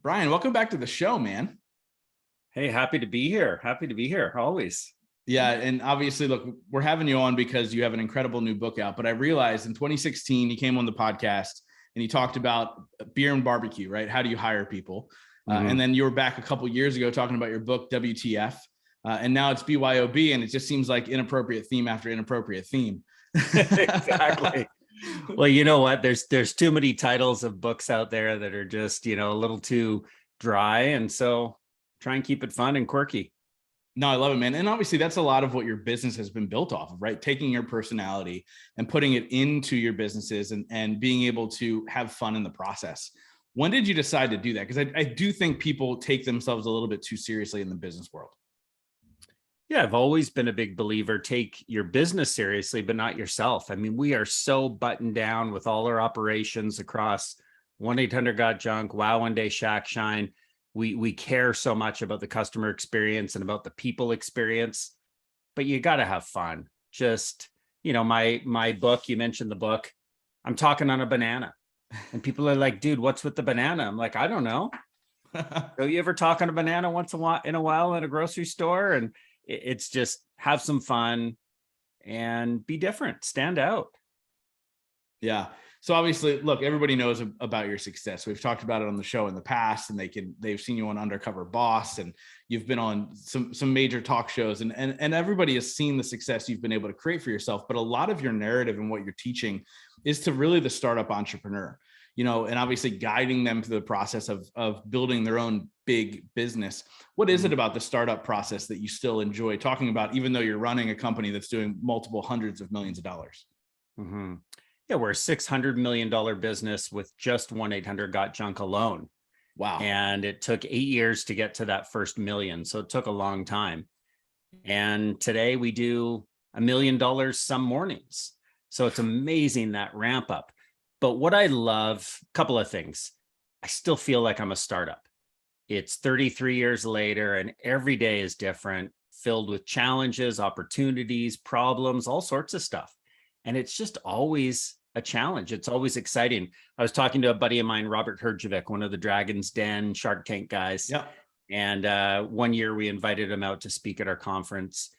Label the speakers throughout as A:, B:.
A: Brian, welcome back to the show, man.
B: Hey, happy to be here. Happy to be here, always.
A: Yeah, and obviously, look, we're having you on because you have an incredible new book out. But I realized in 2016, you came on the podcast and you talked about beer and barbecue, right? How do you hire people? And then you were back a couple of years ago talking about your book, WTF. And now it's BYOB, and it just seems like inappropriate theme after inappropriate theme.
B: Exactly. Well, you know what? There's too many titles of books out there that are just, a little too dry. And so try and keep it fun and quirky.
A: No, I love it, man. And obviously that's a lot of what your business has been built off of, right? Taking your personality and putting it into your businesses and being able to have fun in the process. When did you decide to do that? Because I do think people take themselves a little bit too seriously in the business world.
B: Yeah, I've always been a big believer, take your business seriously, but not yourself. I mean, we are so buttoned down with all our operations across 1-800-GOT-JUNK, Wow One Day, Shack Shine. We care so much about the customer experience and about the people experience, but you got to have fun. Just, my book, you mentioned the book, I'm talking on a banana and people are like, dude, what's with the banana? I'm like, I don't know. Do you ever talk on a banana once in a while in a grocery store? And it's just have some fun and be different, stand out.
A: Yeah. So obviously, look, everybody knows about your success. We've talked about it on the show in the past, and they've seen you on Undercover Boss, and you've been on some major talk shows, and everybody has seen the success you've been able to create for yourself. But a lot of your narrative and what you're teaching is to really the startup entrepreneur, and obviously guiding them through the process of building their own big business. What is it about the startup process that you still enjoy talking about, even though you're running a company that's doing multiple hundreds of millions of dollars?
B: Mm-hmm. Yeah, we're a $600 million business with just 1-800-GOT-JUNK alone.
A: Wow.
B: And it took 8 years to get to that first million. So it took a long time. And today we do $1 million some mornings. So it's amazing that ramp up. But what I love, a couple of things. I still feel like I'm a startup. It's 33 years later and every day is different, filled with challenges, opportunities, problems, all sorts of stuff. And it's just always a challenge. It's always exciting. I was talking to a buddy of mine, Robert Herjavec, one of the Dragon's Den Shark Tank guys.
A: Yeah.
B: And one year we invited him out to speak at our conference.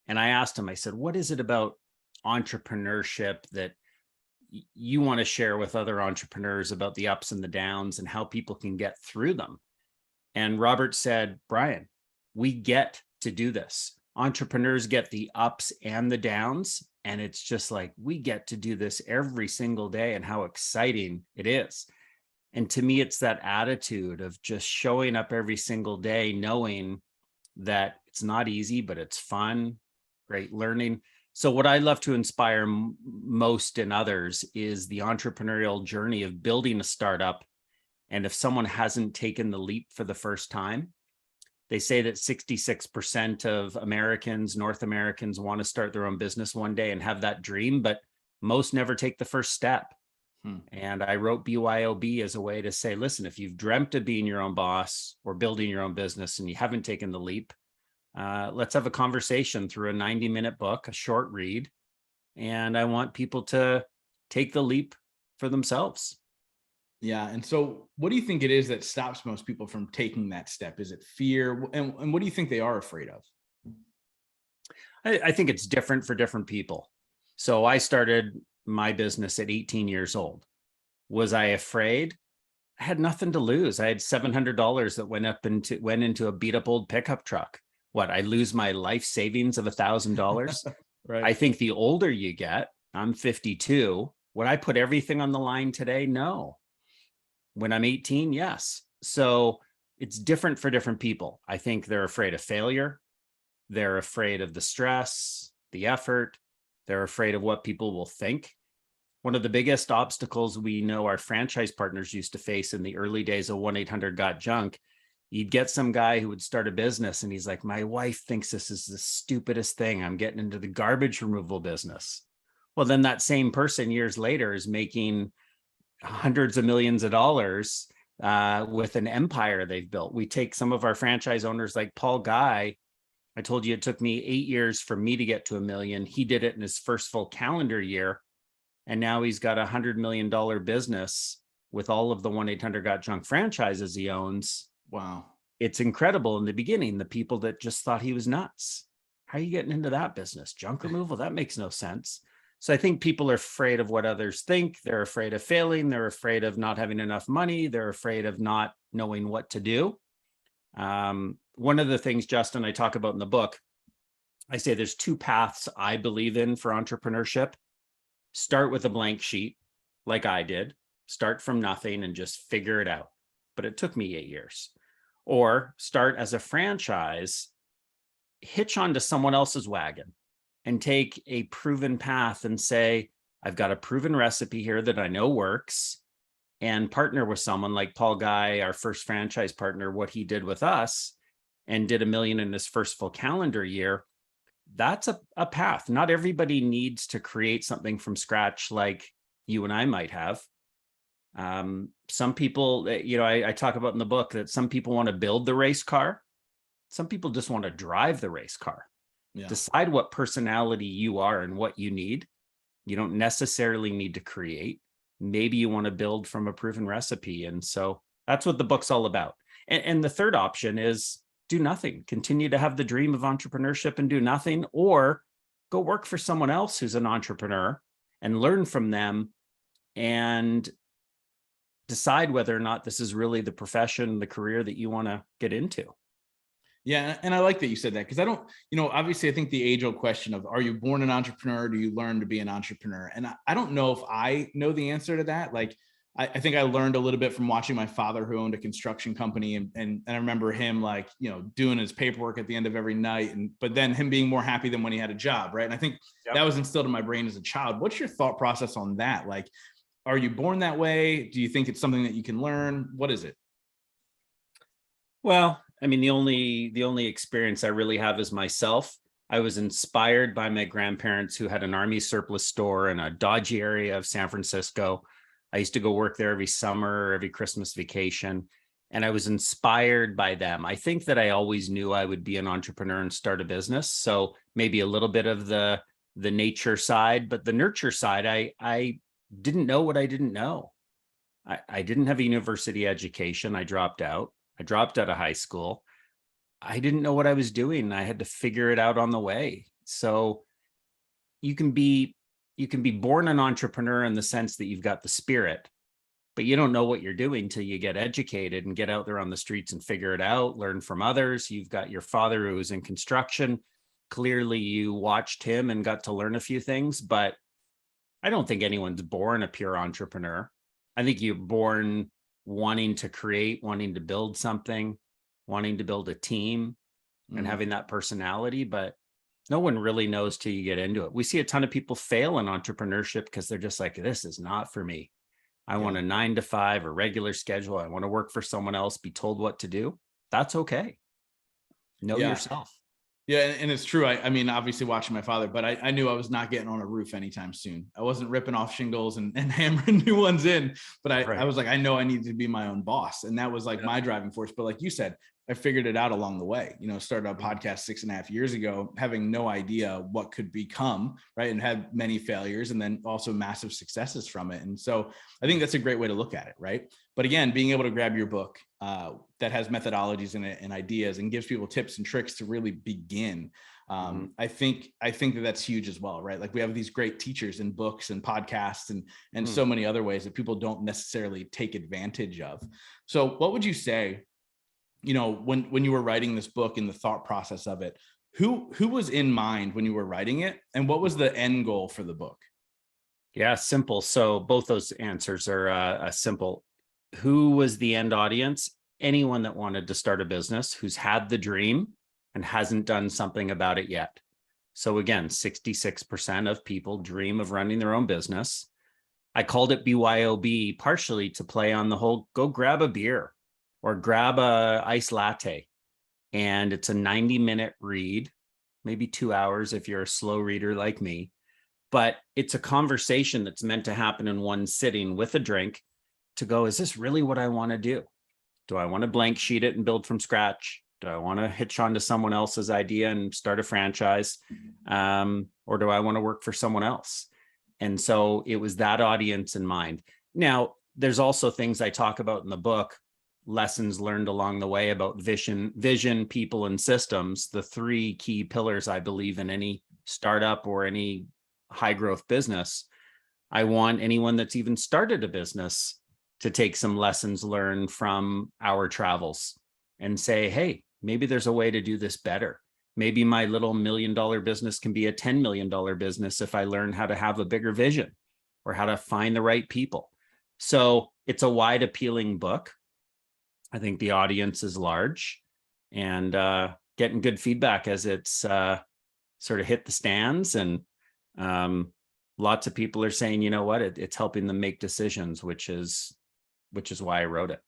B: And I asked him, I said, what is it about entrepreneurship that you want to share with other entrepreneurs about the ups and the downs and how people can get through them? And Robert said, Brian, we get to do this. Entrepreneurs get the ups and the downs. And it's just like, we get to do this every single day and how exciting it is. And to me, it's that attitude of just showing up every single day, knowing that it's not easy, but it's fun, great learning. So what I love to inspire most in others is the entrepreneurial journey of building a startup. And if someone hasn't taken the leap for the first time, they say that 66% of Americans, North Americans, want to start their own business one day and have that dream, but most never take the first step. And I wrote BYOB as a way to say, listen, if you've dreamt of being your own boss or building your own business and you haven't taken the leap, let's have a conversation through a 90-minute book, a short read. And I want people to take the leap for themselves.
A: Yeah. And so what do you think it is that stops most people from taking that step? Is it fear? And what do you think they are afraid of?
B: I think it's different for different people. So I started my business at 18 years old. Was I afraid? I had nothing to lose. I had $700 that went into a beat up old pickup truck. What, I lose my life savings of $1,000?
A: Right.
B: I think the older you get, I'm 52. Would I put everything on the line today? No. When I'm 18, yes. So it's different for different people. I think they're afraid of failure. They're afraid of the stress, the effort. They're afraid of what people will think. One of the biggest obstacles we know our franchise partners used to face in the early days of 1-800-GOT-JUNK, you'd get some guy who would start a business and he's like, my wife thinks this is the stupidest thing. I'm getting into the garbage removal business. Well, then that same person years later is making hundreds of millions of dollars with an empire they've built. We take some of our franchise owners like Paul Guy. I told you it took me 8 years for me to get to $1 million. He did it in his first full calendar year. And now he's got $100 million business with all of the 1-800-GOT-JUNK franchises he owns.
A: Wow.
B: It's incredible in the beginning, the people that just thought he was nuts. How are you getting into that business? Junk removal? That makes no sense. So I think people are afraid of what others think. They're afraid of failing. They're afraid of not having enough money. They're afraid of not knowing what to do. One of the things, Justin, I talk about in the book, I say there's two paths I believe in for entrepreneurship. Start with a blank sheet, like I did. Start from nothing and just figure it out. But it took me 8 years. Or start as a franchise, hitch onto someone else's wagon and take a proven path and say, I've got a proven recipe here that I know works, and partner with someone like Paul Guy, our first franchise partner, what he did with us and did $1 million in his first full calendar year. That's a path. Not everybody needs to create something from scratch like you and I might have. Some people, I talk about in the book that some people want to build the race car. Some people just want to drive the race car. Yeah. Decide what personality you are and what you need. You don't necessarily need to create. Maybe you want to build from a proven recipe. And so that's what the book's all about. And the third option is do nothing. Continue to have the dream of entrepreneurship and do nothing, or go work for someone else who's an entrepreneur and learn from them and decide whether or not this is really the profession, the career that you want to get into.
A: Yeah. And I like that you said that, because I don't, obviously I think the age-old question of, are you born an entrepreneur? Or do you learn to be an entrepreneur? And I don't know if I know the answer to that. Like, I think I learned a little bit from watching my father, who owned a construction company. And I remember him doing his paperwork at the end of every night. But then him being more happy than when he had a job. Right. And I think that was instilled in my brain as a child. What's your thought process on that? Like, are you born that way? Do you think it's something that you can learn? What is it?
B: Well, I mean, the only experience I really have is myself. I was inspired by my grandparents, who had an army surplus store in a dodgy area of San Francisco. I used to go work there every summer, every Christmas vacation, and I was inspired by them. I think that I always knew I would be an entrepreneur and start a business. So maybe a little bit of the nature side, but the nurture side, I didn't know what I didn't know. I didn't have a university education. I dropped out of high school. I didn't know what I was doing. I had to figure it out on the way. So you can be born an entrepreneur in the sense that you've got the spirit, but you don't know what you're doing till you get educated and get out there on the streets and figure it out, learn from others. You've got your father who was in construction. Clearly you watched him and got to learn a few things, but I don't think anyone's born a pure entrepreneur. I think you're born wanting to create, wanting to build something, wanting to build a team, and having that personality, but no one really knows till you get into it. We see a ton of people fail in entrepreneurship because they're just like, this is not for me. I want a 9-to-5, a regular schedule. I want to work for someone else, be told what to do. That's okay. Know yourself.
A: Yeah. And it's true. I mean, obviously watching my father, but I knew I was not getting on a roof anytime soon. I wasn't ripping off shingles and hammering new ones in, but I was like, I know I needed to be my own boss. And that was like my driving force. But like you said, I figured it out along the way, started a podcast 6.5 years ago, having no idea what could become, right. And had many failures and then also massive successes from it. And so I think that's a great way to look at it. Right. But again, being able to grab your book that has methodologies in it and ideas and gives people tips and tricks to really begin. I think that that's huge as well, right? Like we have these great teachers in books and podcasts and so many other ways that people don't necessarily take advantage of. So what would you say, when you were writing this book and the thought process of it, who was in mind when you were writing it, and what was the end goal for the book?
B: Yeah, simple. So both those answers are simple. Who was the end audience? Anyone that wanted to start a business, who's had the dream and hasn't done something about it yet. So again, 66% of people dream of running their own business. I called it BYOB partially to play on the whole, go grab a beer or grab a iced latte. And it's a 90-minute read, maybe 2 hours if you're a slow reader like me. But it's a conversation that's meant to happen in one sitting with a drink to go, is this really what I want to do? Do I want to blank sheet it and build from scratch? Do I want to hitch onto someone else's idea and start a franchise? Or do I want to work for someone else? And so it was that audience in mind. Now, there's also things I talk about in the book, lessons learned along the way about vision, people, and systems, the three key pillars I believe in any startup or any high growth business. I want anyone that's even started a business to take some lessons learned from our travels and say, hey, maybe there's a way to do this better. Maybe my little $1 million business can be a $10 million business if I learn how to have a bigger vision or how to find the right people. So it's a wide appealing book. I think the audience is large, and getting good feedback as it's sort of hit the stands, and lots of people are saying, you know what, it's helping them make decisions, which is why I wrote it.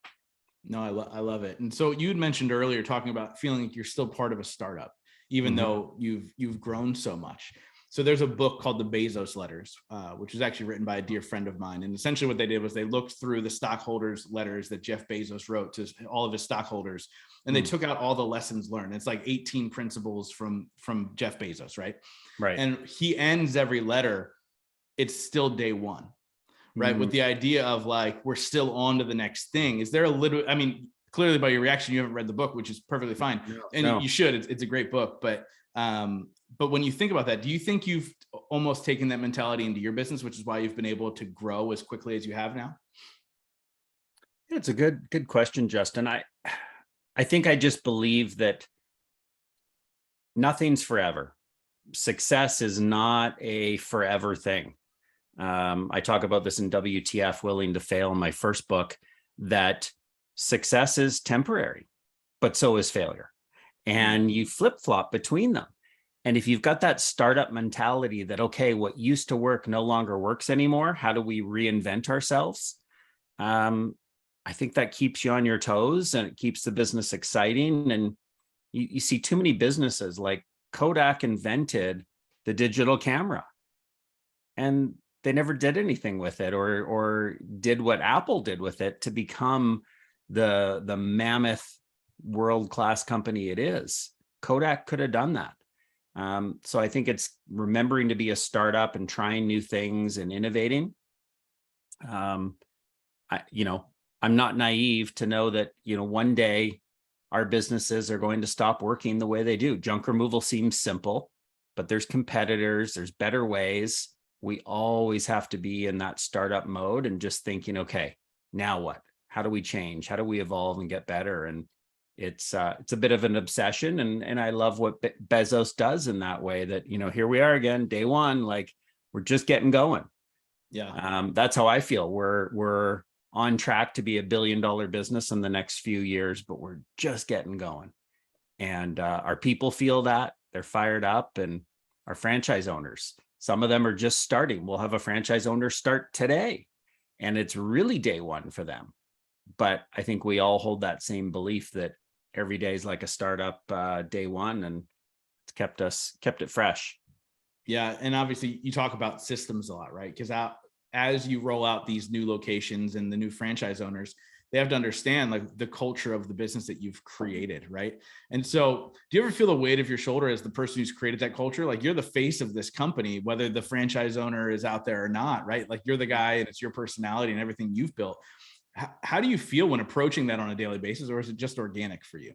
A: No, I love it. And so you had mentioned earlier talking about feeling like you're still part of a startup, even though you've grown so much. So there's a book called The Bezos Letters, which was actually written by a dear friend of mine. And essentially what they did was they looked through the stockholders' letters that Jeff Bezos wrote to all of his stockholders, and they took out all the lessons learned. It's like 18 principles from Jeff Bezos, right?
B: Right.
A: And he ends every letter, it's still day one, right? With the idea of like, we're still on to the next thing. Is there a little, I mean, clearly by your reaction, you haven't read the book, which is perfectly fine. No. You should, it's a great book. But when you think about that, do you think you've almost taken that mentality into your business, which is why you've been able to grow as quickly as you have now?
B: It's a good question, Justin. I think I just believe that nothing's forever. Success is not a forever thing. I talk about this in WTF, Willing to Fail, in my first book, that success is temporary, but so is failure. And you flip-flop between them. And if you've got that startup mentality that, okay, what used to work no longer works anymore, how do we reinvent ourselves? I think that keeps you on your toes, and it keeps the business exciting. And you see too many businesses, like Kodak invented the digital camera, and they never did anything with it, or did what Apple did with it to become the mammoth world-class company it is. Kodak could have done that. So I think it's remembering to be a startup and trying new things and innovating. I'm not naive to know that, one day our businesses are going to stop working the way they do. Junk removal seems simple, but there's competitors, there's better ways. We always have to be in that startup mode and just thinking, okay, now what? How do we change? How do we evolve and get better? And it's a bit of an obsession, and I love what Bezos does in that way, that, here we are again, day one, like we're just getting going.
A: Yeah.
B: That's how I feel. We're on track to be $1 billion business in the next few years, but we're just getting going. And our people feel that, they're fired up, and our franchise owners, some of them are just starting. We'll have a franchise owner start today, and it's really day one for them. But I think we all hold that same belief that every day is like a startup day one, and it's kept it fresh.
A: Yeah. And obviously you talk about systems a lot, right? Because as you roll out these new locations and the new franchise owners, they have to understand like the culture of the business that you've created, right? And so do you ever feel the weight of your shoulder as the person who's created that culture? Like, you're the face of this company, whether the franchise owner is out there or not, right? Like, you're the guy, and it's your personality and everything you've built. How do you feel when approaching that on a daily basis, or is it just organic for you?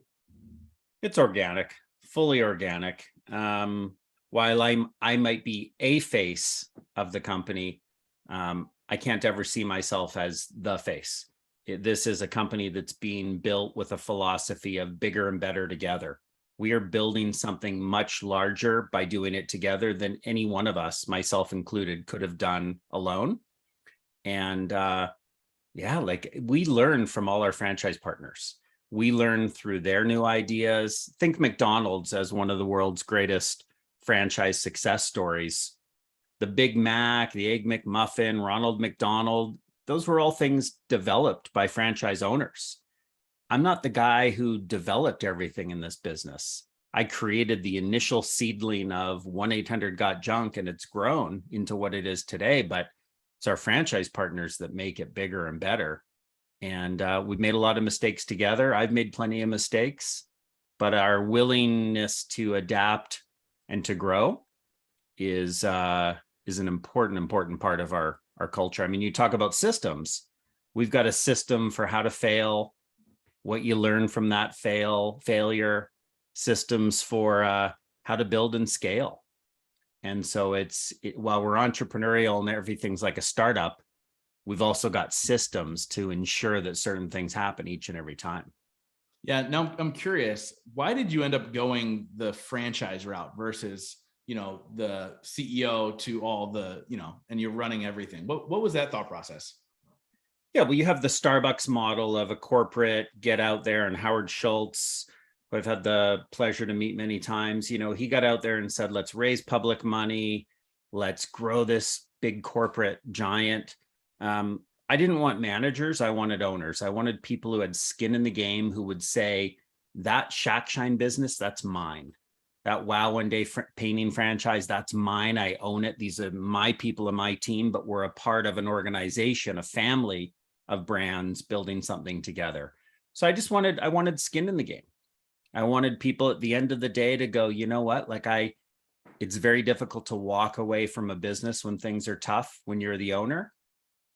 B: It's organic, fully organic. While I might be a face of the company, I can't ever see myself as the face. This is a company that's being built with a philosophy of bigger and better together. We are building something much larger by doing it together than any one of us, myself included, could have done alone. And like, we learn from all our franchise partners. We learn through their new ideas. Think McDonald's as one of the world's greatest franchise success stories. The Big Mac, the Egg McMuffin, Ronald McDonald, those were all things developed by franchise owners. I'm not the guy who developed everything in this business. I created the initial seedling of 1-800-GOT-JUNK, and it's grown into what it is today, but it's our franchise partners that make it bigger and better. And we've made a lot of mistakes together. I've made plenty of mistakes, but our willingness to adapt and to grow is an important part of our culture. I mean, you talk about systems. We've got a system for how to fail, what you learn from that failure, systems for how to build and scale. And so while we're entrepreneurial and everything's like a startup, we've also got systems to ensure that certain things happen each and every time.
A: Yeah. Now I'm curious, why did you end up going the franchise route versus, the CEO to all the, and you're running everything? What was that thought process?
B: Yeah, well, you have the Starbucks model of a corporate get out there, and Howard Schultz, who I've had the pleasure to meet many times, he got out there and said, let's raise public money, let's grow this big corporate giant. I didn't want managers, I wanted owners. I wanted people who had skin in the game, who would say, that Shack Shine business, that's mine. That Wow One Day painting franchise, that's mine. I own it. These are my people and my team, but we're a part of an organization, a family of brands building something together. So I wanted skin in the game. I wanted people at the end of the day to go, you know what, it's very difficult to walk away from a business when things are tough, when you're the owner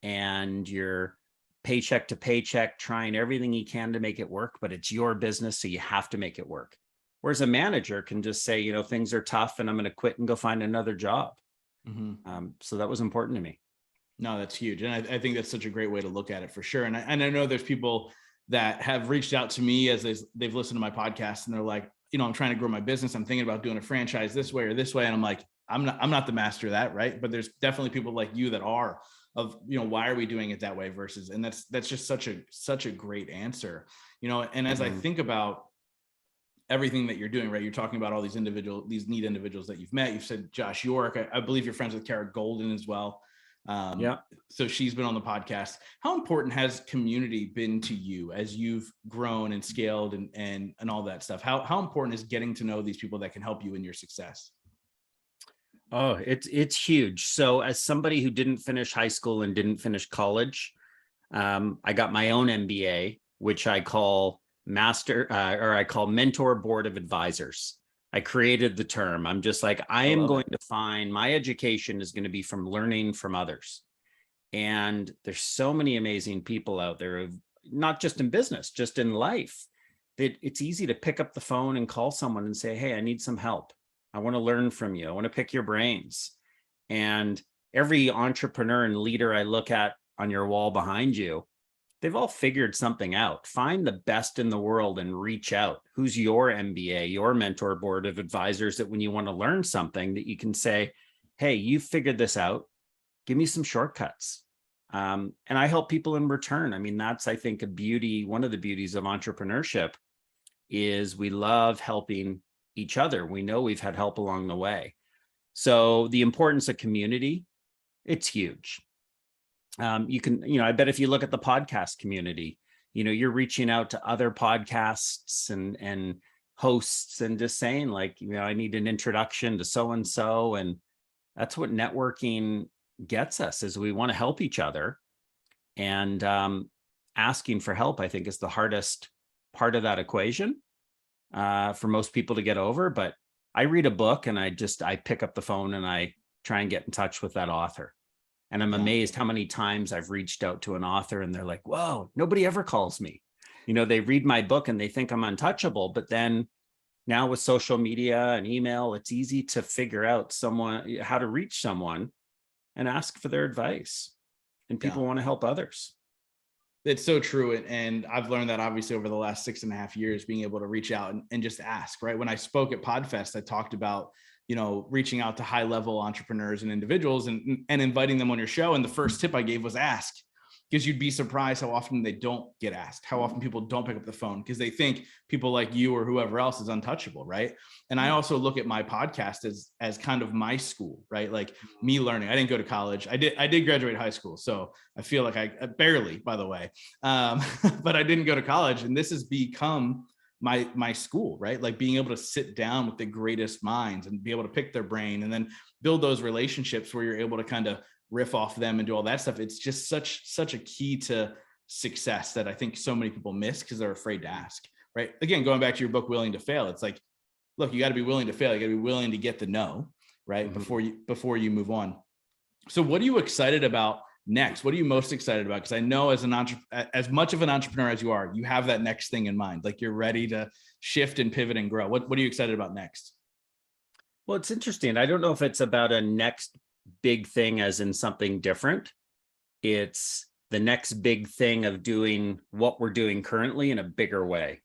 B: and you're paycheck to paycheck, trying everything you can to make it work, but it's your business, so you have to make it work. Whereas a manager can just say, things are tough and I'm going to quit and go find another job. Mm-hmm. So that was important to me.
A: No, that's huge. And I think that's such a great way to look at it for sure. And I know there's people that have reached out to me as they've listened to my podcast and they're like, I'm trying to grow my business. I'm thinking about doing a franchise this way or this way. And I'm like, I'm not the master of that. Right. But there's definitely people like you that are of, why are we doing it that way versus, and that's just such a great answer, and as I think about everything that you're doing, right, you're talking about all these neat individuals that you've met. You've said Josh York. I believe you're friends with Kara Golden as well. Yeah. So she's been on the podcast. How important has community been to you as you've grown and scaled and all that stuff? How important is getting to know these people that can help you in your success?
B: Oh, it's huge. So as somebody who didn't finish high school and didn't finish college, I got my own MBA, which I call Mentor Board of Advisors. I created the term. I'm just like, I am going to find my education is going to be from learning from others. And there's so many amazing people out there, not just in business, just in life, that it's easy to pick up the phone and call someone and say, hey, I need some help. I want to learn from you. I want to pick your brains. And every entrepreneur and leader I look at on your wall behind you, they've all figured something out. Find the best in the world and reach out. Who's your MBA, your mentor board of advisors, that when you want to learn something that you can say, hey, you figured this out. Give me some shortcuts. And I help people in return. I mean, that's, I think, one of the beauties of entrepreneurship is we love helping each other. We know we've had help along the way. So the importance of community, it's huge. You can, I bet if you look at the podcast community, you're reaching out to other podcasts and hosts and just saying like, I need an introduction to so-and-so. And that's what networking gets us, is we want to help each other. And asking for help, I think, is the hardest part of that equation for most people to get over. But I read a book and I pick up the phone and I try and get in touch with that author. And I'm amazed how many times I've reached out to an author and they're like, whoa, nobody ever calls me. They read my book and they think I'm untouchable. But then now with social media and email, it's easy to figure out how to reach someone and ask for their advice. And people want to help others.
A: It's so true. And I've learned that obviously over the last 6.5 years, being able to reach out and just ask, right? When I spoke at PodFest, I talked about, reaching out to high level entrepreneurs and individuals and inviting them on your show. And the first tip I gave was ask, because you'd be surprised how often they don't get asked, how often people don't pick up the phone because they think people like you or whoever else is untouchable. Right. And I also look at my podcast as kind of my school, right? Like me learning. I didn't go to college. I did graduate high school. So I feel like I barely, by the way, but I didn't go to college, and this has become my school, right? Like being able to sit down with the greatest minds and be able to pick their brain and then build those relationships where you're able to kind of riff off them and do all that stuff. It's just such a key to success that I think so many people miss because they're afraid to ask, right? Again, going back to your book, Willing to Fail, it's like, look, you got to be willing to fail. You got to be willing to get the no, right? Mm-hmm. Before you move on. So what are you excited about next? What are you most excited about? Because I know as much of an entrepreneur as you are, you have that next thing in mind. Like you're ready to shift and pivot and grow. What are you excited about next?
B: Well, it's interesting. I don't know if it's about a next big thing as in something different. It's the next big thing of doing what we're doing currently in a bigger way.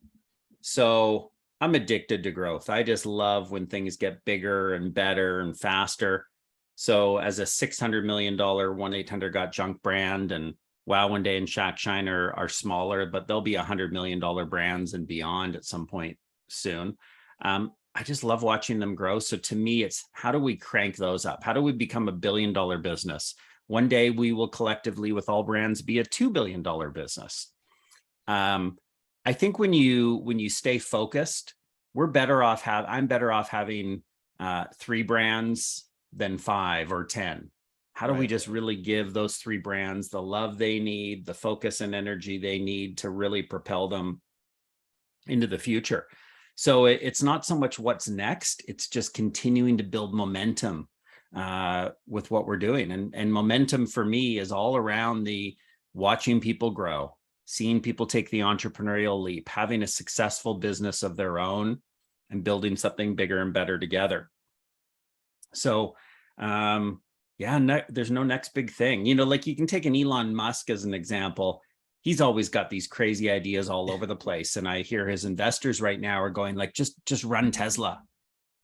B: So I'm addicted to growth. I just love when things get bigger and better and faster. So as a $600 million 1-800-GOT-JUNK brand, and Wow One Day and Shack Shine are smaller, but they'll be $100 million brands and beyond at some point soon. I just love watching them grow. So to me, it's how do we crank those up? How do we become a $1 billion business? One day we will collectively with all brands be a $2 billion business. I think when you stay focused, I'm better off having 3 brands than 5 or 10. How do we just really give those 3 brands the love they need, the focus and energy they need to really propel them into the future? So it's not so much what's next, it's just continuing to build momentum with what we're doing. And momentum for me is all around the watching people grow, seeing people take the entrepreneurial leap, having a successful business of their own and building something bigger and better together. So there's no next big thing. Like you can take an Elon Musk as an example. He's always got these crazy ideas all over the place. And I hear his investors right now are going like, just run Tesla,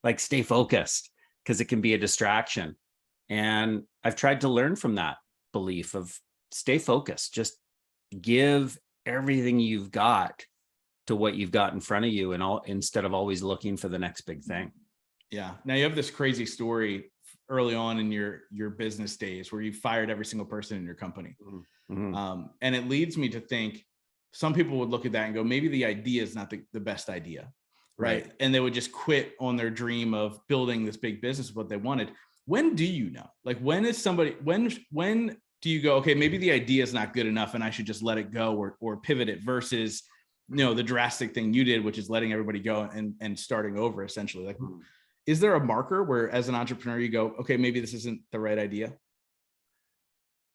B: like stay focused, because it can be a distraction. And I've tried to learn from that belief of stay focused, just give everything you've got to what you've got in front of you instead of always looking for the next big thing.
A: Yeah. Now you have this crazy story early on in your business days where you fired every single person in your company. Mm-hmm. And it leads me to think some people would look at that and go, maybe the idea is not the best idea. Right. And they would just quit on their dream of building this big business, what they wanted. When do you know? Like when do you go, okay, maybe the idea is not good enough and I should just let it go or pivot it versus, the drastic thing you did, which is letting everybody go and starting over essentially. Like, is there a marker where as an entrepreneur you go, okay, maybe this isn't the right idea?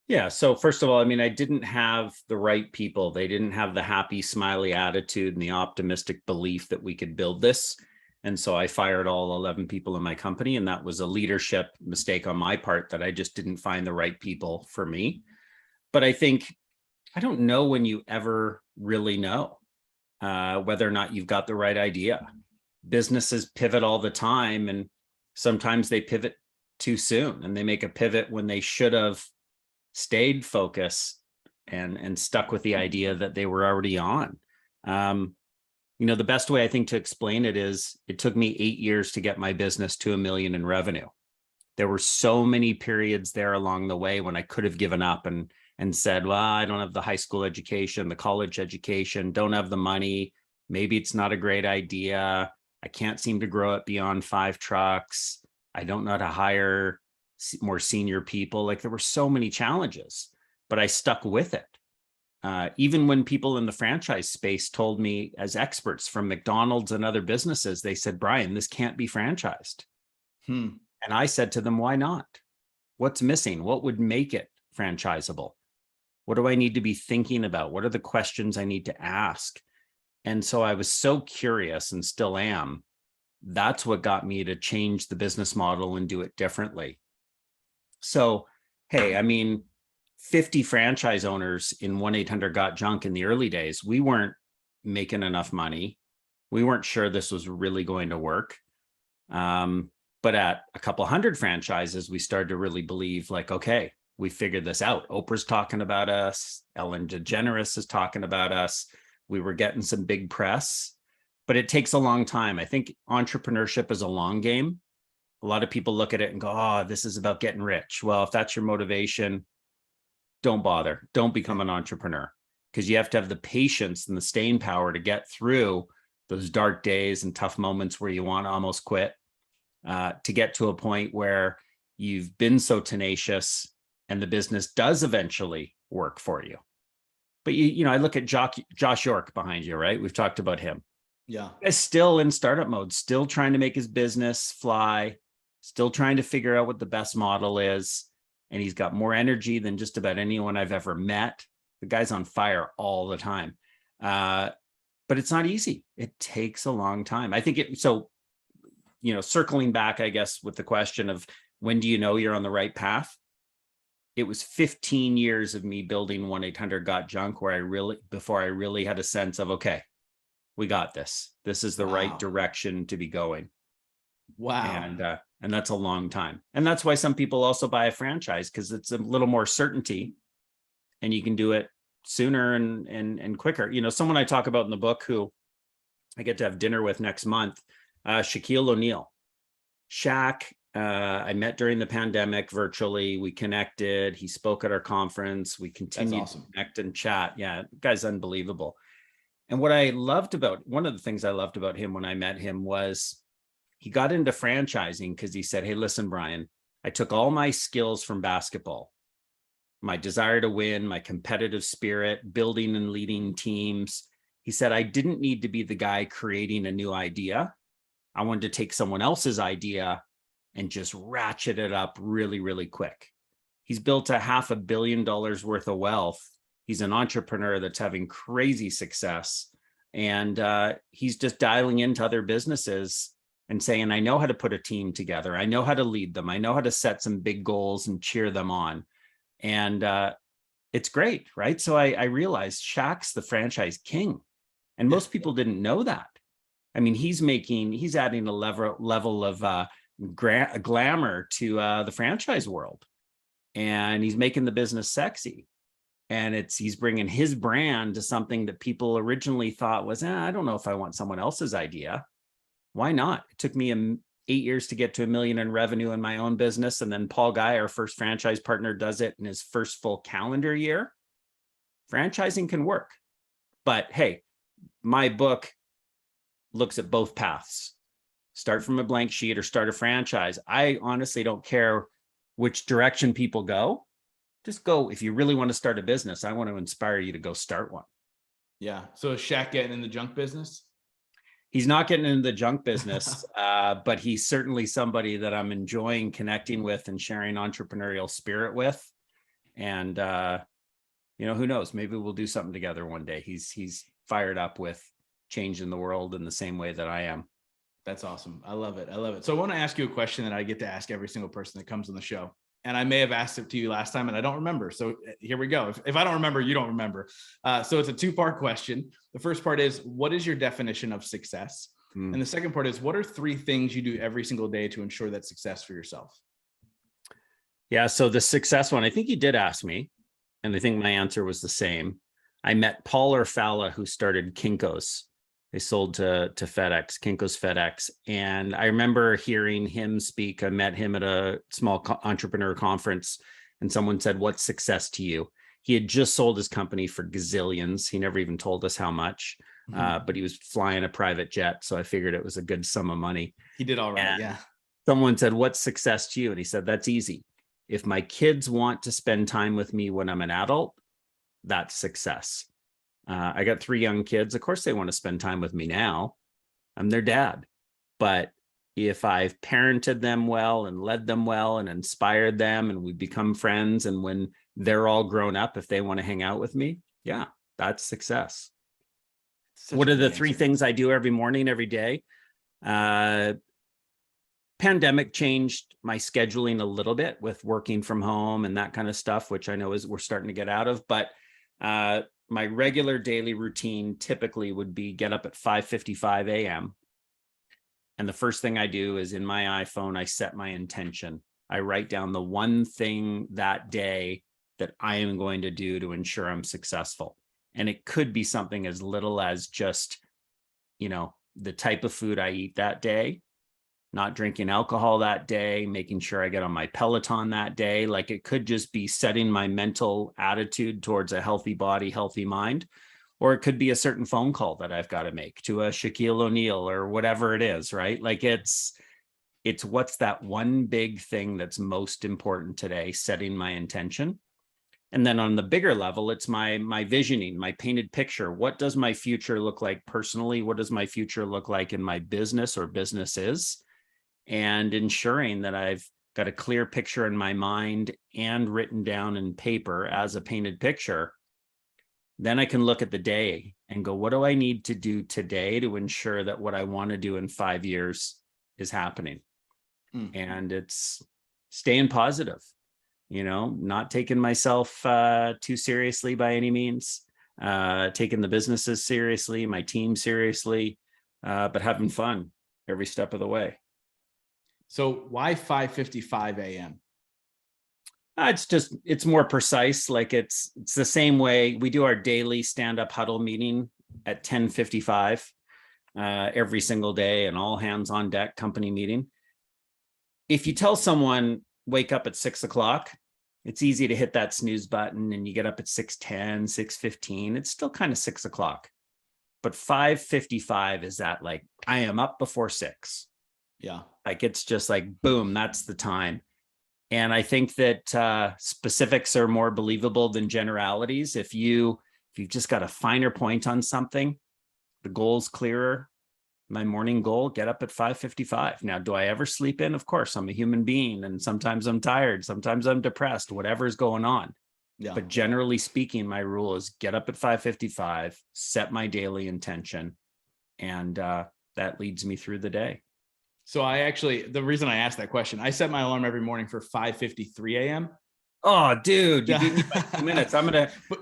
B: Yeah. So first of all, I didn't have the right people. They didn't have the happy, smiley attitude and the optimistic belief that we could build this. And so I fired all 11 people in my company. And that was a leadership mistake on my part that I just didn't find the right people for me. But I don't know when you ever really know whether or not you've got the right idea. Businesses pivot all the time, and sometimes they pivot too soon and they make a pivot when they should have stayed focused and stuck with the idea that they were already on. The best way I think to explain it is it took me 8 years to get my business to $1 million in revenue. There were so many periods there along the way when I could have given up and said, well, I don't have the high school education, the college education, don't have the money. Maybe it's not a great idea. I can't seem to grow it beyond 5 trucks. I don't know how to hire more senior people. Like there were so many challenges, but I stuck with it. Even when people in the franchise space told me as experts from McDonald's and other businesses, they said, Brian, this can't be franchised. And I said to them, why not? What's missing? What would make it franchisable? What do I need to be thinking about? What are the questions I need to ask? And so I was so curious and still am. That's what got me to change the business model and do it differently. So, hey, 50 franchise owners in 1-800-GOT-JUNK in the early days, we weren't making enough money. We weren't sure this was really going to work. But at a couple hundred franchises, we started to really believe like, okay, we figured this out. Oprah's talking about us. Ellen DeGeneres is talking about us. We were getting some big press, but it takes a long time. I think entrepreneurship is a long game. A lot of people look at it and go, oh, this is about getting rich. Well, if that's your motivation, don't bother. Don't become an entrepreneur, because you have to have the patience and the staying power to get through those dark days and tough moments where you want to almost quit, to get to a point where you've been so tenacious and the business does eventually work for you. But I look at Josh York behind you, right? We've talked about him.
A: Yeah.
B: He's still in startup mode, still trying to make his business fly, still trying to figure out what the best model is. and he's got more energy than just about anyone I've ever met. The guy's on fire all the time. But it's not easy. It takes a long time. I think circling back, I guess, with the question of when do you know you're on the right path? It was 15 years of me building 1-800-GOT-JUNK before I really had a sense of, okay, we got this. This is the right direction to be going.
A: Wow.
B: And that's a long time. And that's why some people also buy a franchise, because it's a little more certainty and you can do it sooner and quicker. Someone I talk about in the book who I get to have dinner with next month, Shaquille O'Neal. Shaq, I met during the pandemic virtually. We connected. He spoke at our conference. We continued to connect and chat. Yeah, the guy's unbelievable. And one of the things I loved about him when I met him was he got into franchising because he said, hey, listen, Brian, I took all my skills from basketball, my desire to win, my competitive spirit, building and leading teams. He said, I didn't need to be the guy creating a new idea. I wanted to take someone else's idea and just ratchet it up really, really quick. He's built $500 million worth of wealth. He's an entrepreneur that's having crazy success. And he's just dialing into other businesses and saying, I know how to put a team together. I know how to lead them. I know how to set some big goals and cheer them on. And it's great, right? So I realized Shaq's the franchise king. And most people didn't know that. I mean, he's adding a level of glamour to the franchise world. And he's making the business sexy. And he's bringing his brand to something that people originally thought was, I don't know if I want someone else's idea. Why not? It took me 8 years to get to $1 million in revenue in my own business. And then Paul Guy, our first franchise partner, does it in his first full calendar year. Franchising can work. But hey, my book looks at both paths. Start from a blank sheet or start a franchise. I honestly don't care which direction people go. Just go. If you really want to start a business, I want to inspire you to go start one.
A: Yeah. So is Shaq getting in the junk business?
B: He's not getting into the junk business, but he's certainly somebody that I'm enjoying connecting with and sharing entrepreneurial spirit with. And, who knows, maybe we'll do something together one day. He's fired up with changing the world in the same way that I am.
A: That's awesome. I love it. So I want to ask you a question that I get to ask every single person that comes on the show. And I may have asked it to you last time and I don't remember. So here we go. If I don't remember, you don't remember. So it's a 2-part question. The first part is, what is your definition of success? And the second part is, what are 3 things you do every single day to ensure that success for yourself?
B: Yeah. So the success one, I think you did ask me, and I think my answer was the same. I met Paul Orfala, who started Kinko's. They sold to FedEx, Kinko's FedEx. And I remember hearing him speak. I met him at a small entrepreneur conference, and someone said, what's success to you? He had just sold his company for gazillions. He never even told us how much, but he was flying a private jet. So I figured it was a good sum of money.
A: He did all right.
B: And
A: yeah.
B: Someone said, what's success to you? And he said, that's easy. If my kids want to spend time with me when I'm an adult, that's success. I got 3 young kids. Of course, they want to spend time with me now. I'm their dad. But if I've parented them well and led them well and inspired them and we become friends, and when they're all grown up, if they want to hang out with me, yeah, that's success. What are the 3 things I do every morning, every day? Pandemic changed my scheduling a little bit with working from home and that kind of stuff, which I know we're starting to get out of. But my regular daily routine typically would be get up at 5:55 a.m. And the first thing I do is in my iPhone, I set my intention. I write down the one thing that day that I am going to do to ensure I'm successful. And it could be something as little as just, the type of food I eat that day, not drinking alcohol that day, making sure I get on my Peloton that day. Like, it could just be setting my mental attitude towards a healthy body, healthy mind. Or it could be a certain phone call that I've got to make to a Shaquille O'Neal or whatever it is, right? Like it's what's that one big thing that's most important today, setting my intention. And then on the bigger level, it's my visioning, my painted picture. What does my future look like personally? What does my future look like in my business or businesses? And ensuring that I've got a clear picture in my mind and written down in paper as a painted picture, then I can look at the day and go, what do I need to do today to ensure that what I want to do in 5 years is happening? And it's staying positive, not taking myself too seriously by any means, taking the businesses seriously, my team seriously, but having fun every step of the way.
A: So why 5:55 a.m.?
B: It's more precise. Like it's the same way we do our daily stand-up huddle meeting at 10:55 every single day, and all hands on deck company meeting. If you tell someone wake up at 6 o'clock, it's easy to hit that snooze button and you get up at 6:10, 6:15. It's still kind of 6 o'clock. But 5:55 is that, like, I am up before 6.
A: Yeah.
B: Like it's just like, boom, that's the time. And I think that specifics are more believable than generalities. If you've just got a finer point on something, the goal's clearer. My morning goal, get up at 5:55. Now, do I ever sleep in? Of course, I'm a human being, and sometimes I'm tired, sometimes I'm depressed, whatever's going on. Yeah. But generally speaking, my rule is get up at 5:55, set my daily intention, and that leads me through the day.
A: So the reason I asked that question, I set my alarm every morning for 5:53 a.m.
B: Oh, dude, you beat me by 2 minutes.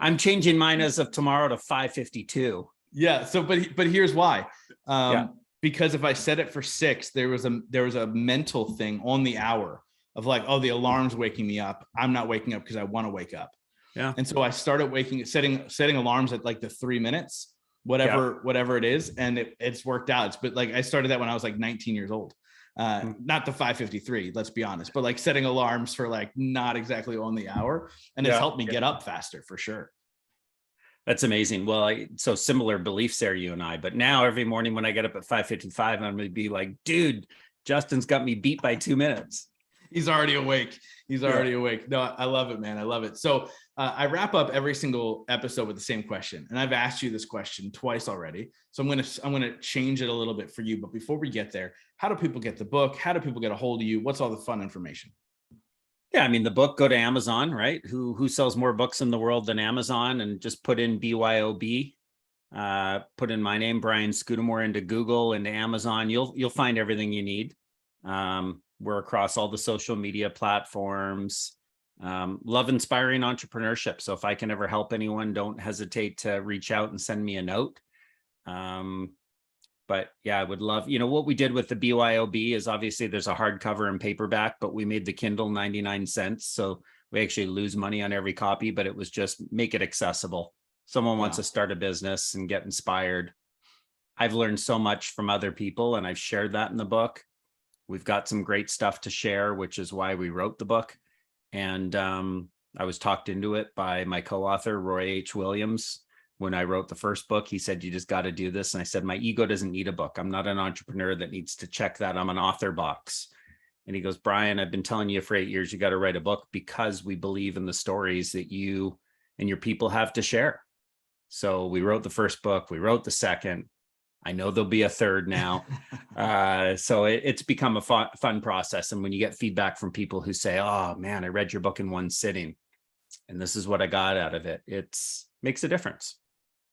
B: I'm changing mine as of tomorrow to 5:52.
A: Yeah. So, but here's why. Because if I set it for 6, there was a mental thing on the hour of like, oh, the alarm's waking me up. I'm not waking up because I want to wake up.
B: Yeah.
A: And so I started setting alarms at like the 3 minutes, whatever it is. And it's worked out. But like, I started that when I was like 19 years old. Not the 5:53, let's be honest, but like setting alarms for like not exactly on the hour. And it's helped me get up faster for sure.
B: That's amazing. Well, so similar beliefs there, you and I, but now every morning when I get up at 5:55, I'm going to be like, dude, Justin's got me beat by 2 minutes.
A: He's already awake. Awake. No, I love it, man. I love it. So I wrap up every single episode with the same question. And I've asked you this question twice already. So I'm going to change it a little bit for you. But before we get there, how do people get the book? How do people get a hold of you? What's all the fun information?
B: Yeah, I mean, the book, go to Amazon, right? Who sells more books in the world than Amazon? And just put in BYOB, put in my name, Brian Scudamore, into Google, into Amazon. You'll find everything you need. We're across all the social media platforms. Love inspiring entrepreneurship. So if I can ever help anyone, don't hesitate to reach out and send me a note. But yeah, I would love, what we did with the BYOB is obviously there's a hardcover and paperback, but we made the Kindle 99 cents. So we actually lose money on every copy, but it was just make it accessible. Someone wants to start a business and get inspired. I've learned so much from other people, and I've shared that in the book. We've got some great stuff to share, which is why we wrote the book. And I was talked into it by my co-author, Roy H. Williams. When I wrote the first book, he said, you just got to do this. And I said, my ego doesn't need a book. I'm not an entrepreneur that needs to check that. I'm an author box. And he goes, Brian, I've been telling you for 8 years, you got to write a book because we believe in the stories that you and your people have to share. So we wrote the first book. We wrote the second. I know there'll be a third now. So it's become a fun process. And when you get feedback from people who say, oh man, I read your book in one sitting and this is what I got out of it, makes a difference.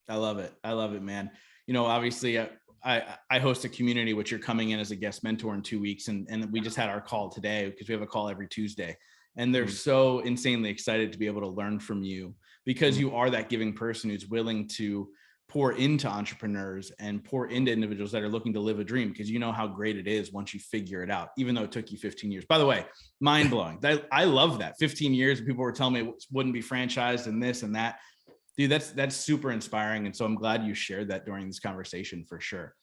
A: I love it. I love it, man. Obviously I host a community, which you're coming in as a guest mentor in 2 weeks. And we just had our call today because we have a call every Tuesday. And they're so insanely excited to be able to learn from you because you are that giving person who's willing to pour into entrepreneurs and pour into individuals that are looking to live a dream, because you know how great it is once you figure it out, even though it took you 15 years. By the way, mind blowing. I love that 15 years. People were telling me it wouldn't be franchised and this and that. Dude, that's super inspiring. And so I'm glad you shared that during this conversation for sure.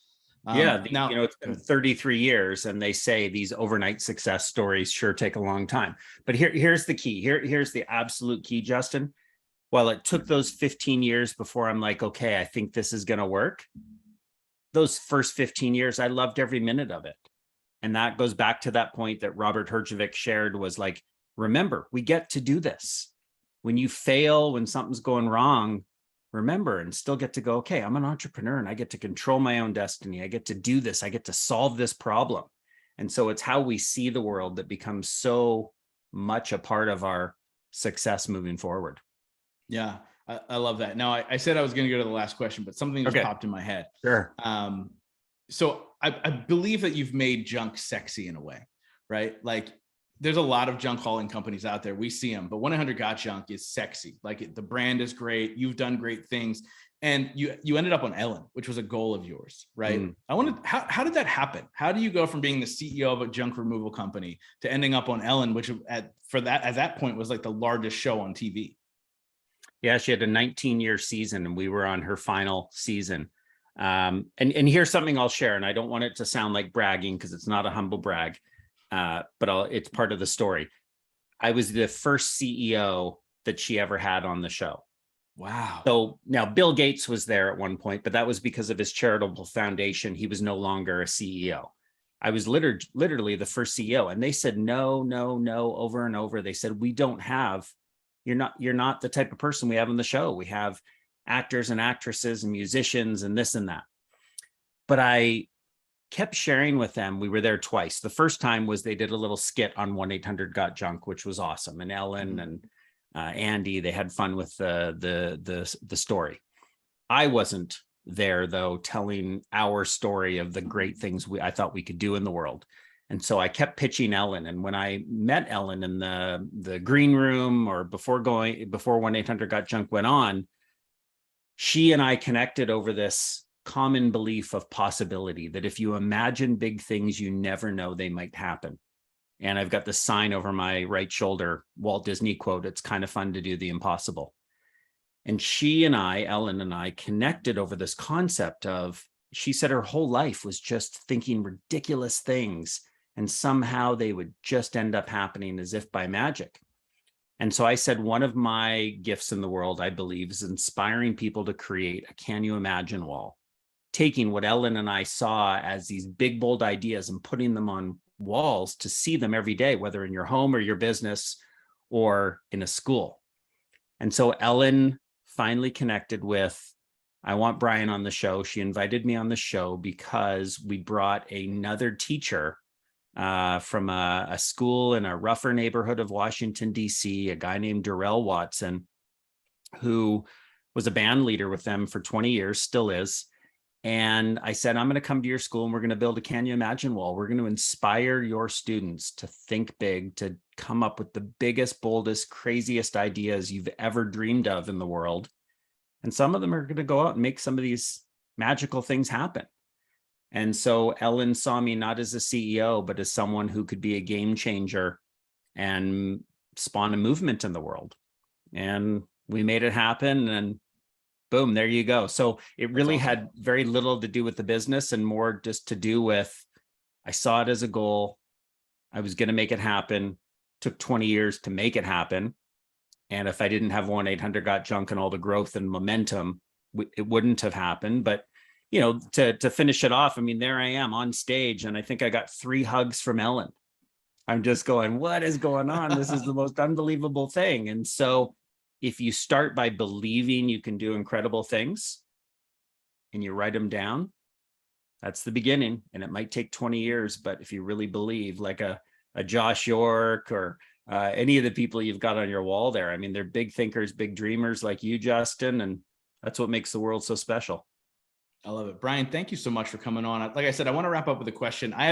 B: Now, it's been 33 years and they say these overnight success stories sure take a long time. But here's the key. Here's the absolute key, Justin. While it took those 15 years before I'm like, okay, I think this is going to work. Those first 15 years, I loved every minute of it. And that goes back to that point that Robert Herjavec shared was like, remember, we get to do this. When you fail, when something's going wrong, remember and still get to go, okay, I'm an entrepreneur and I get to control my own destiny. I get to do this. I get to solve this problem. And so it's how we see the world that becomes so much a part of our success moving forward.
A: Yeah, I love that. Now, I said I was going to go to the last question, but something just popped in my head.
B: Sure.
A: So I believe that you've made junk sexy in a way, right? Like there's a lot of junk hauling companies out there. We see them, but 1-800-GOT-JUNK is sexy. Like the brand is great. You've done great things. And you ended up on Ellen, which was a goal of yours, right? I wanted, how did that happen? How do you go from being the CEO of a junk removal company to ending up on Ellen, which at that point was like the largest show on TV?
B: Yeah, she had a 19-year season and we were on her final season. And here's something I'll share, and I don't want it to sound like bragging because it's not a humble brag, but it's part of the story. I was the first CEO that she ever had on the show.
A: Wow.
B: So now Bill Gates was there at one point, but that was because of his charitable foundation. He was no longer a CEO. I was literally the first CEO, and they said, no, over and over. They said, we don't have, you're not the type of person we have on the show. We have actors and actresses and musicians and this and that. But I kept sharing with them. We were there twice. The first time was they did a little skit on 1-800-GOT-JUNK, which was awesome. And Ellen and Andy, they had fun with the story. I wasn't there though, telling our story of the great things I thought we could do in the world. And so I kept pitching Ellen. And when I met Ellen in the green room or before 1-800-GOT-JUNK went on, she and I connected over this common belief of possibility, that if you imagine big things, you never know they might happen. And I've got the sign over my right shoulder, Walt Disney quote, "It's kind of fun to do the impossible." And she and I, Ellen and I, connected over this concept of, she said her whole life was just thinking ridiculous things, and somehow they would just end up happening as if by magic. And so I said, one of my gifts in the world, I believe, is inspiring people to create a can you imagine wall, taking what Ellen and I saw as these big, bold ideas and putting them on walls to see them every day, whether in your home or your business or in a school. And so Ellen finally connected with, I want Brian on the show. She invited me on the show because we brought another teacher from a school in a rougher neighborhood of Washington, D.C., a guy named Darrell Watson, who was a band leader with them for 20 years, still is. And I said, I'm going to come to your school and we're going to build a Can You Imagine wall. We're going to inspire your students to think big, to come up with the biggest, boldest, craziest ideas you've ever dreamed of in the world. And some of them are going to go out and make some of these magical things happen. And so Ellen saw me not as a CEO, but as someone who could be a game changer and spawn a movement in the world. And we made it happen, and boom, there you go. So it really had very little to do with the business and more just to do with, I saw it as a goal. I was going to make it happen. Took 20 years to make it happen. And if I didn't have 1-800-GOT-JUNK and all the growth and momentum, it wouldn't have happened. But you know, to finish it off, I mean, there I am on stage, and I think I got 3 hugs from Ellen. I'm just going, what is going on? This is the most unbelievable thing. And so if you start by believing you can do incredible things and you write them down, that's the beginning. And it might take 20 years, but if you really believe, like a Josh York or any of the people you've got on your wall there, I mean, they're big thinkers, big dreamers like you, Justin, and that's what makes the world so special.
A: I love it. Brian, thank you so much for coming on. Like I said, I want to wrap up with a question. I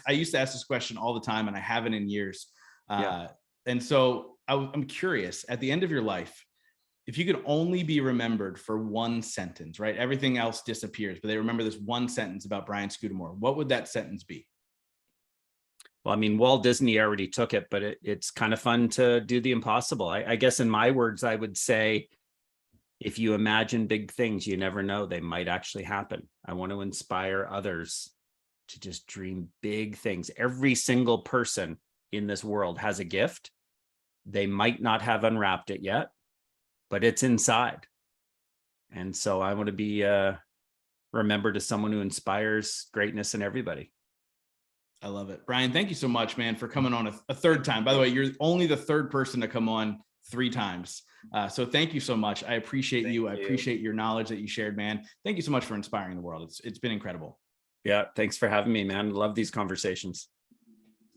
A: used to ask this question all the time, and I haven't in years. And so I'm curious, at the end of your life, if you could only be remembered for one sentence, right? Everything else disappears, but they remember this one sentence about Brian Scudamore. What would that sentence be?
B: Well, I mean, Walt Disney already took it, but it's kind of fun to do the impossible. I guess in my words, I would say, if you imagine big things, you never know, they might actually happen. I want to inspire others to just dream big things. Every single person in this world has a gift. They might not have unwrapped it yet, but it's inside. And so I want to be remembered as someone who inspires greatness in everybody.
A: I love it. Brian, thank you so much, man, for coming on a third time. By the way, you're only the third person to come on 3 times. So thank you so much. I appreciate you. I appreciate your knowledge that you shared, man. Thank you so much for inspiring the world. It's been incredible.
B: Yeah. Thanks for having me, man. Love these conversations.